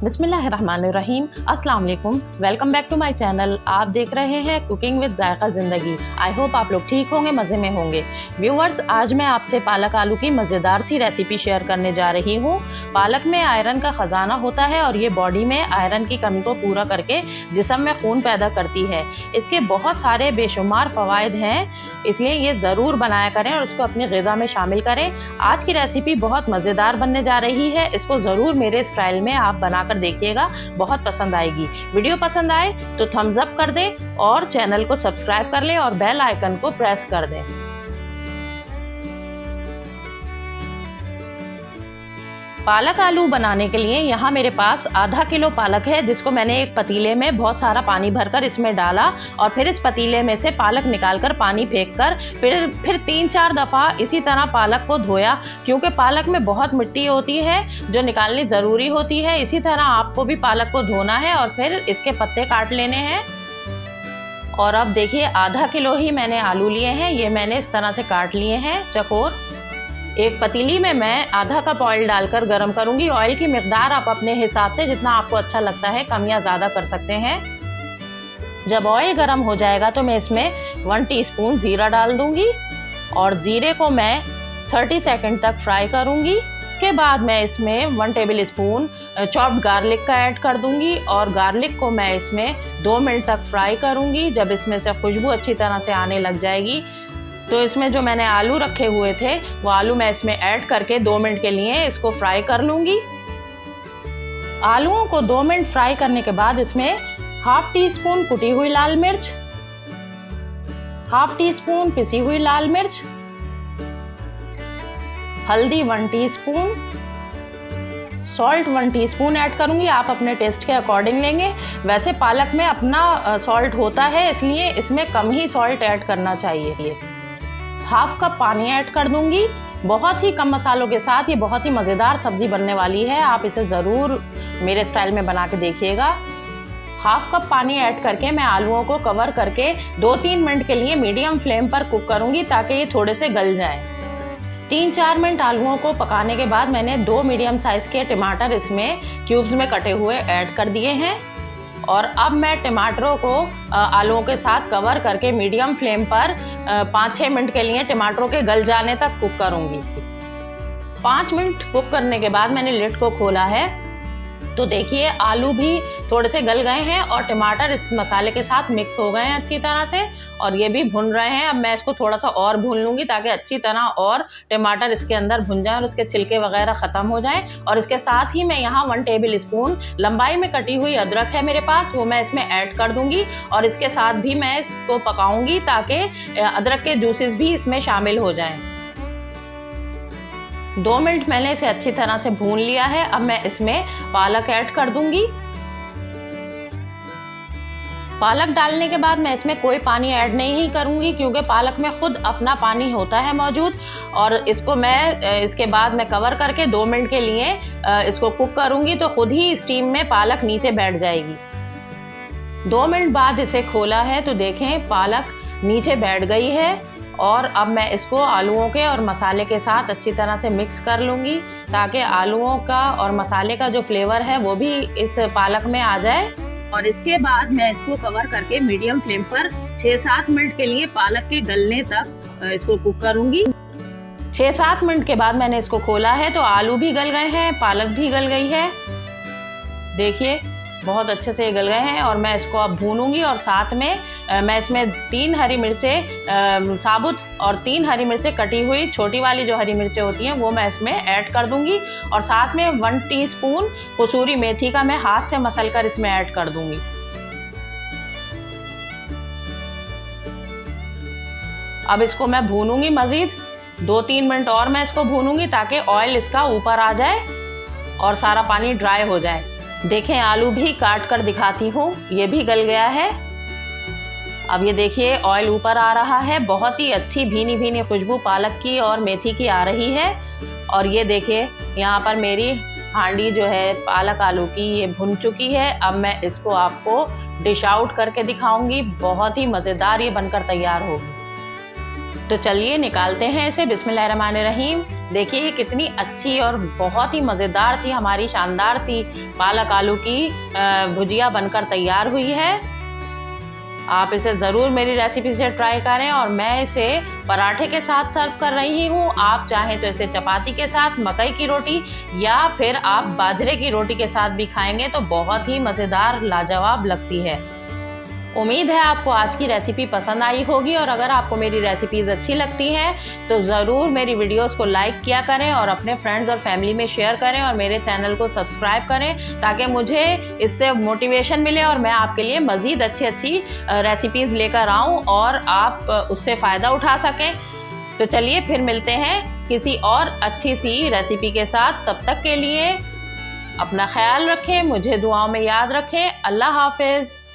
बिस्मिल्लाहिर्रहमानिर्रहीम। अस्सलाम वालेकुम, welcome back to my channel. आप देख रहे हैं कुकिंग विद जायका ज़िंदगी। आई होप आप लोग ठीक होंगे, मज़े में होंगे। व्यूअर्स, आज मैं आपसे पालक आलू की मज़ेदार सी रेसिपी शेयर करने जा रही हूँ। पालक में आयरन का ख़जाना होता है और ये बॉडी में आयरन की कमी को पूरा करके जिस्म में खून पैदा करती है। इसके बहुत सारे बेशुमार फ़वाइद हैं, इसलिए ये ज़रूर बनाया करें और उसको अपनी ग़िज़ा में शामिल करें। आज की रेसिपी बहुत मज़ेदार बनने जा रही है, इसको ज़रूर मेरे स्टाइल में आप बनाकर देखिएगा, बहुत पसंद आएगी। वीडियो पसंद आए तो थम्स अप कर दें और चैनल को सब्सक्राइब कर लें और बेल आइकन को प्रेस कर दें। पालक आलू बनाने के लिए यहाँ मेरे पास आधा किलो पालक है, जिसको मैंने एक पतीले में बहुत सारा पानी भरकर इसमें डाला और फिर इस पतीले में से पालक निकालकर पानी फेंककर फिर 3-4 दफ़ा इसी तरह पालक को धोया, क्योंकि पालक में बहुत मिट्टी होती है जो निकालनी ज़रूरी होती है। इसी तरह आपको भी पालक को धोना है और फिर इसके पत्ते काट लेने हैं। और अब देखिए, आधा किलो ही मैंने आलू लिए हैं, ये मैंने इस तरह से काट लिए हैं चकोर। एक पतीली में मैं आधा कप ऑयल डालकर गरम करूंगी। ऑयल की मिकदार आप अपने हिसाब से जितना आपको अच्छा लगता है कम या ज़्यादा कर सकते हैं। जब ऑयल गरम हो जाएगा तो मैं इसमें 1 टीस्पून ज़ीरा डाल दूंगी और ज़ीरे को मैं 30 सेकंड तक फ्राई करूंगी। इसके बाद मैं इसमें 1 टेबल स्पून चॉप्ड गार्लिक का ऐड कर दूंगी और गार्लिक को मैं इसमें 2 मिनट तक फ्राई करूंगी। जब इसमें से खुशबू अच्छी तरह से आने लग जाएगी तो इसमें जो मैंने आलू रखे हुए थे वो आलू मैं इसमें ऐड करके 2 मिनट के लिए इसको फ्राई कर लूँगी। आलूओं को 2 मिनट फ्राई करने के बाद इसमें 1/2 टीस्पून कुटी हुई लाल मिर्च, 1/2 टीस्पून पिसी हुई लाल मिर्च, हल्दी 1 टीस्पून, सॉल्ट 1 टीस्पून ऐड करूँगी। आप अपने टेस्ट के अकॉर्डिंग लेंगे। वैसे पालक में अपना सॉल्ट होता है, इसलिए इसमें कम ही सॉल्ट ऐड करना चाहिए। 1/2 कप पानी ऐड कर दूंगी। बहुत ही कम मसालों के साथ ये बहुत ही मज़ेदार सब्ज़ी बनने वाली है। आप इसे ज़रूर मेरे स्टाइल में बना के देखिएगा। 1/2 कप पानी ऐड करके मैं आलूओं को कवर करके 2-3 मिनट के लिए मीडियम फ्लेम पर कुक करूँगी ताकि ये थोड़े से गल जाए। 3-4 मिनट आलूओं को पकाने के बाद मैंने 2 मीडियम साइज़ के टमाटर इसमें क्यूब्स में कटे हुए ऐड कर दिए हैं और अब मैं टमाटरों को आलूओं के साथ कवर करके मीडियम फ्लेम पर 5-6 मिनट के लिए टमाटरों के गल जाने तक कुक करूंगी। 5 मिनट कुक करने के बाद मैंने लिड को खोला है तो देखिए आलू भी थोड़े से गल गए हैं और टमाटर इस मसाले के साथ मिक्स हो गए हैं अच्छी तरह से और ये भी भुन रहे हैं। अब मैं इसको थोड़ा सा और भून लूँगी ताकि अच्छी तरह और टमाटर इसके अंदर भुन जाए और उसके छिलके वगैरह ख़त्म हो जाएं। और इसके साथ ही मैं यहाँ 1 टेबल स्पून लंबाई में कटी हुई अदरक है मेरे पास, वो मैं इसमें ऐड कर दूँगी और इसके साथ भी मैं इसको पकाऊँगी ताकि अदरक के जूसेस भी इसमें शामिल हो जाएँ। 2 मिनट मैंने इसे अच्छी तरह से भून लिया है। अब मैं इसमें पालक ऐड कर दूंगी। पालक डालने के बाद मैं इसमें कोई पानी ऐड नहीं करूंगी, क्योंकि पालक में खुद अपना पानी होता है मौजूद। और इसको मैं इसके बाद मैं कवर करके 2 मिनट के लिए इसको कुक करूंगी तो खुद ही स्टीम में पालक नीचे बैठ जाएगी। 2 मिनट बाद इसे खोला है तो देखें पालक नीचे बैठ गई है और अब मैं इसको आलूओं के और मसाले के साथ अच्छी तरह से मिक्स कर लूँगी ताकि आलूओं का और मसाले का जो फ्लेवर है वो भी इस पालक में आ जाए। और इसके बाद मैं इसको कवर करके मीडियम फ्लेम पर 6-7 मिनट के लिए पालक के गलने तक इसको कुक करूँगी। 6-7 मिनट के बाद मैंने इसको खोला है तो आलू भी गल गए हैं, पालक भी गल गई है। देखिए बहुत अच्छे से गल गए हैं और मैं इसको अब भूनूंगी और साथ में मैं इसमें 3 हरी मिर्चें साबुत और 3 हरी मिर्चें कटी हुई छोटी वाली जो हरी मिर्चें होती हैं वो मैं इसमें ऐड कर दूंगी और साथ में 1 टीस्पून कसूरी मेथी का मैं हाथ से मसलकर इसमें ऐड कर दूंगी। अब इसको मैं भूनूंगी मज़ीद 2-3 मिनट और मैं इसको भूनूंगी ताकि ऑयल इसका ऊपर आ जाए और सारा पानी ड्राई हो जाए। देखें आलू भी काट कर दिखाती हूँ, ये भी गल गया है। अब ये देखिए ऑयल ऊपर आ रहा है, बहुत ही अच्छी भीनी भीनी खुशबू पालक की और मेथी की आ रही है। और ये देखिए यहाँ पर मेरी हांडी जो है पालक आलू की ये भुन चुकी है। अब मैं इसको आपको डिश आउट करके दिखाऊंगी, बहुत ही मज़ेदार ये बनकर तैयार होगी। तो चलिए निकालते हैं इसे। बिस्मिल्लाहिर्रहमानिर्रहीम। देखिए ये कितनी अच्छी और बहुत ही मज़ेदार सी, हमारी शानदार सी पालक आलू की भुजिया बनकर तैयार हुई है। आप इसे ज़रूर मेरी रेसिपी से ट्राई करें और मैं इसे पराठे के साथ सर्व कर रही हूँ। आप चाहें तो इसे चपाती के साथ, मकई की रोटी या फिर आप बाजरे की रोटी के साथ भी खाएंगे तो बहुत ही मज़ेदार, लाजवाब लगती है। उम्मीद है आपको आज की रेसिपी पसंद आई होगी और अगर आपको मेरी रेसिपीज़ अच्छी लगती हैं तो ज़रूर मेरी वीडियोस को लाइक किया करें और अपने फ्रेंड्स और फैमिली में शेयर करें और मेरे चैनल को सब्सक्राइब करें ताकि मुझे इससे मोटिवेशन मिले और मैं आपके लिए मज़ीद अच्छी रेसिपीज़ लेकर आऊँ और आप उससे फ़ायदा उठा सकें। तो चलिए फिर मिलते हैं किसी और अच्छी सी रेसिपी के साथ। तब तक के लिए अपना ख्याल रखें, मुझे दुआओं में याद रखें। अल्लाह हाफिज़।